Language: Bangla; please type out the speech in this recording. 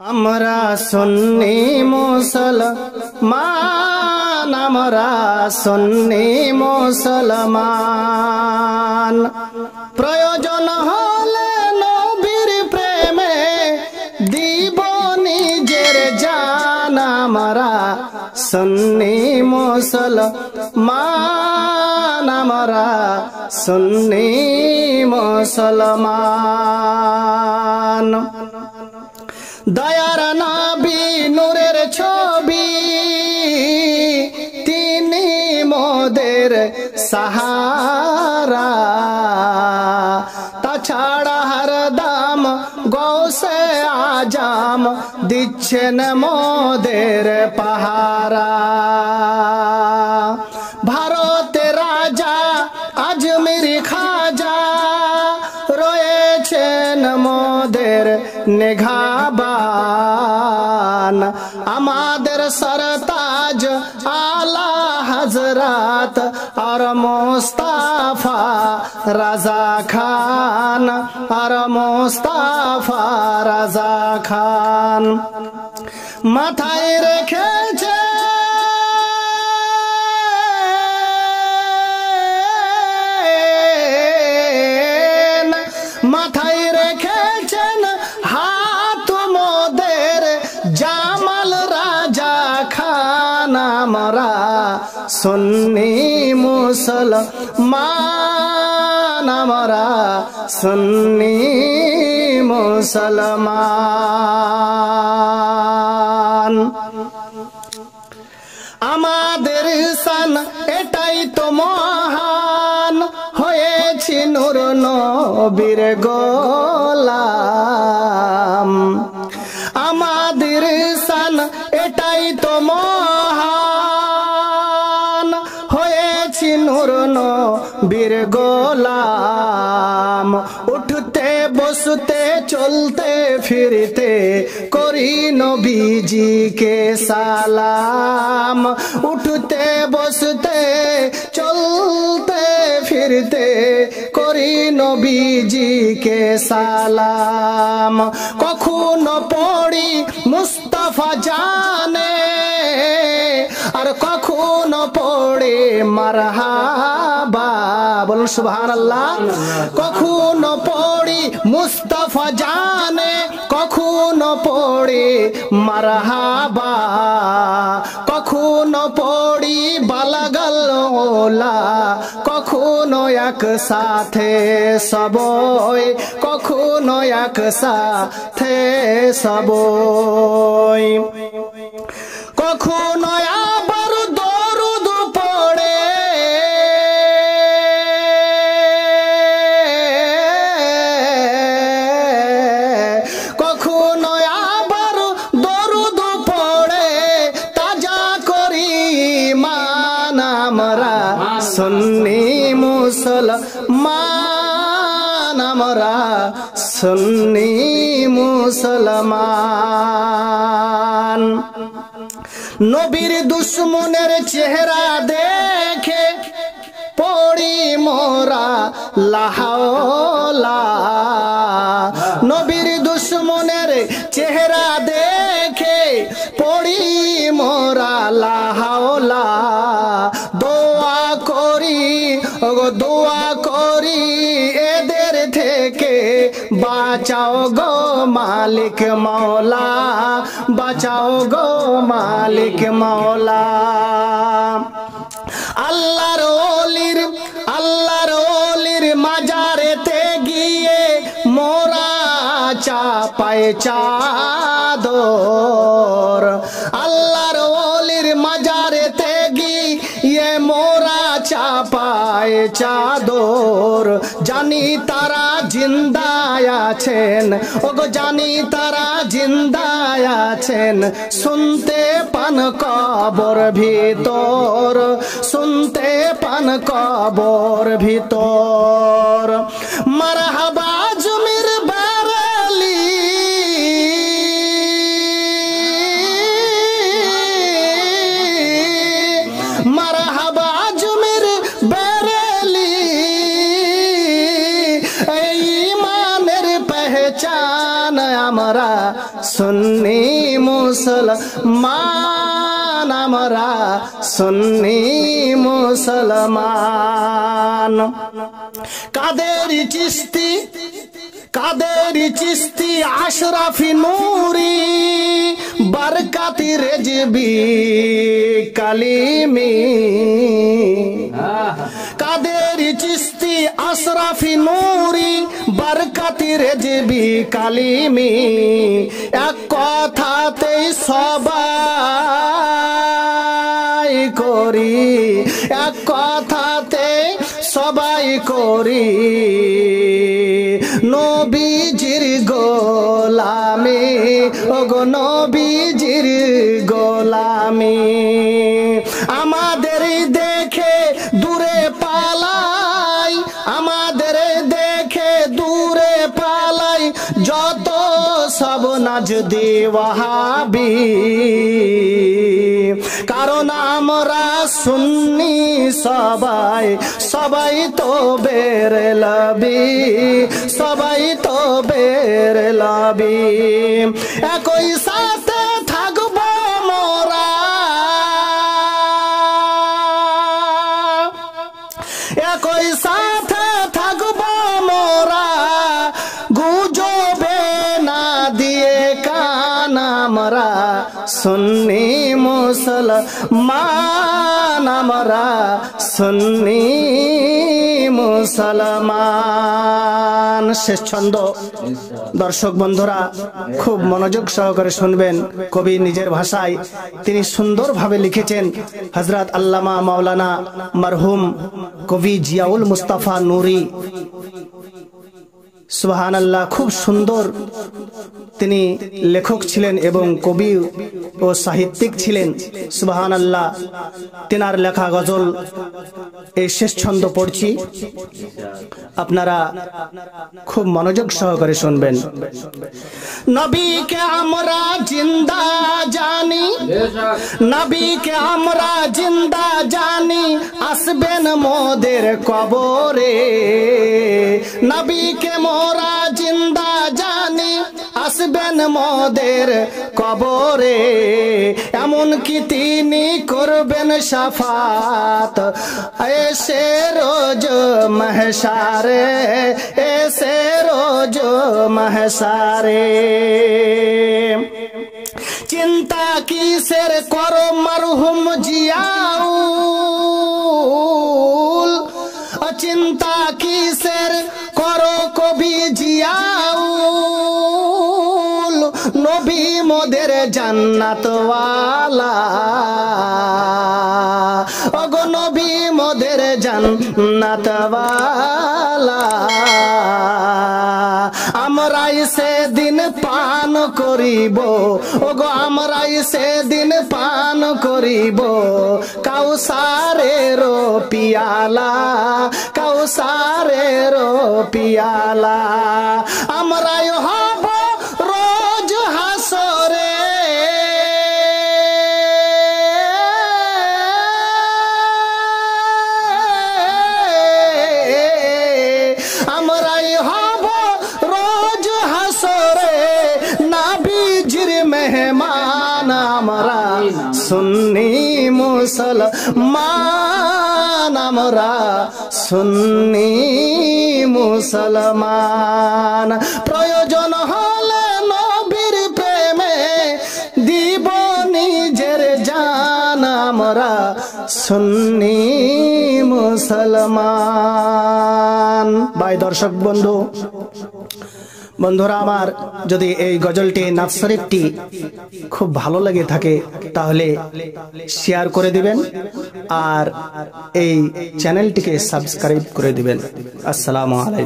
আমরা সুন্নি মুসলমান, আমরা সুন্নি মুসলমান। প্রয়োজন হলে নবীর প্রেমে দিব নিজের জান। আমরা সুন্নি মুসলমান, আমরা সুন্নি মুসলমান। দয়ার নবী নূরের ছবি, তিনি মোদের সাহারা। তাছাড়া হরদম গৌসে আজম দিচ্ছেন মোদের পাহারা। ভারতের রাজা আজমির খাজা রয়েছেন মোদের নেঘাবান। আমাদের সরতাজ আলা হজরত আর মুস্তাফা রাজা খান, আর মুস্তাফা রাজা খান মাথায় রেখেছে মাথায় রেখেছেন হাত মোদের জামাল রাজা খান। আমরা সুন্নি মুসলমান, আমরা সুন্নি মুসলমান। আমাদের শান এটাই তো মহান, হয়েছি নূর নবীর গোলাম। আমাদের শান এটাই তো মহান, হয়েছি নূর নবীর গোলাম। উঠতে বসতে চলতে ফিরতে করি নবীজিকে সালাম। উঠতে বসতে চলতে ফিরতে করি নবীজিকে সালাম। কখনো পড়ি মুস্তাফা জানে, আর কখনো পড়ে মারহাবা। বলুন সুবহানাল্লাহ। কখনো পড়ি মুস্তাফা জানে, কখনো পড়ে মারহাবা। কখনো পড়ি বালাগাল ওলা, কখনো একসাথে সবই, কখনো একসাথে সবই। কখনো আবার দরুদ পড়ে, কখনো আবার দরুদ পড়ে তাজা করি মান। আমরা সুন্নি মুসলমান, আমরা সুন্নি মুসলমান। নবীর দুশ্মনের চেহারা দেখে পড়ি মোরা লাহাওলা। নবীর দুশ্মনের চেহারা দেখে পড়ি মোরা লাহাওলা। দোয়া করি ওগো দোয়া করি এদের থেকে বাঁচাও গো মালিক মৌলা, বাঁচাও গো মালিক মৌলা। আল্লাহর ওলির মাজারেতে গিয়ে মোরা চাপায় চাদর। আল্লাহর ওলির মাজারেতে গিয়ে মোরা চাপায় চাদর। জানি তারা জিন্দায় আছেন, ওগো জানি তারা জিন্দায় আছেন। শুনতে পান কবর ভিতর, শুনতে পান কবর ভিতর। মারহাবা আজমির বারেলি, মারহাবা আজমির বারেলি। আমরা সুন্নি মুসলমান, আমরা সুন্নি মুসলমান। কাদের চিস্তি আশরাফি নূরি বরকতি রেজবি কালিমি। কাদের চিস্তি আশরাফি নূরি বরকতি রেজবি কালিমি। এক কথাতেই সবাই করি, এক কথাতে সবাই করি নবীজির গোলামি, ওগো নবীজির গোলামি। আমাদের দেখে দূরে পালাই, আমাদের দেখে দূরে পালাই যত সব নাজদি ওয়াহাবি। কারণ আমরা সুন্নি সবাই তো বেরেলবি, সবাই তো বেরেলবি। একই সাথে থাকবো মোরা, একই সাথে থাকবো মোরা, গুজবে না দিয়ে কান। আমরা সুন্নি মুসলমান, আমরা সুন্নি মুসলমান। শেষ ছন্দ দর্শক বন্ধুরা খুব মনোযোগ সহকারে শুনবেন। কবি নিজের ভাষায় তিনি সুন্দরভাবে লিখেছেন। হযরত আল্লামা মাওলানা মরহুম কবি জিয়াউল মুস্তাফা নূরি, সুবহানাল্লাহ, খুব সুন্দর তিনি লেখক ছিলেন এবং কবি ও সাহিত্যিক ছিলেন। সুবহানাল্লাহ, তিনার লেখা গজল এই শেষ ছন্দ পড়ছি, আপনারা খুব মনোযোগ সহকারে শুনবেন। নবীকে আমরা জিন্দা জানি, নবীকে আমরা জিন্দা জানি, আসবেন মোদের কবরে। নবীকে মোরা জিন্দা জানি, আসবেন মোদের কবরে। এমন কি তিনি করবেন শাফাত, এসে রোজ महशारे, ऐसे रोज महशारे। चिंता किसेर करो मरहुम जियाउल, चिंता किसेर करो कवि जियाउल। नबी मोদের জান্নাত ওয়ালা, ওগো নবী মোদের জান্নাত ওয়ালা। আমরাই সেদিন পান করিব, ওগো আমরাই সেদিন পান করিব কাউসারের পিয়ালা, কাউসারের পিয়ালা। আমরাই হব রোজ হাসরে, আমরাই হব রোজ হাসরে নবীজির মেহমান। আমরা সুন্নি মুসলমান, আমরা সুন্নি মুসলমান। প্রয়োজন হলে নবীর প্রেমে দিব নিজের জান। আমরা সুন্নি মুসলমান। ভাই দর্শক বন্ধুরা আমার, যদি এই গজলটি নাত শরীফটি খুব ভালো লেগে থাকে তাহলে শেয়ার করে দিবেন আর এই চ্যানেলটিকে সাবস্ক্রাইব করে দিবেন। আসসালামু আলাইকুম।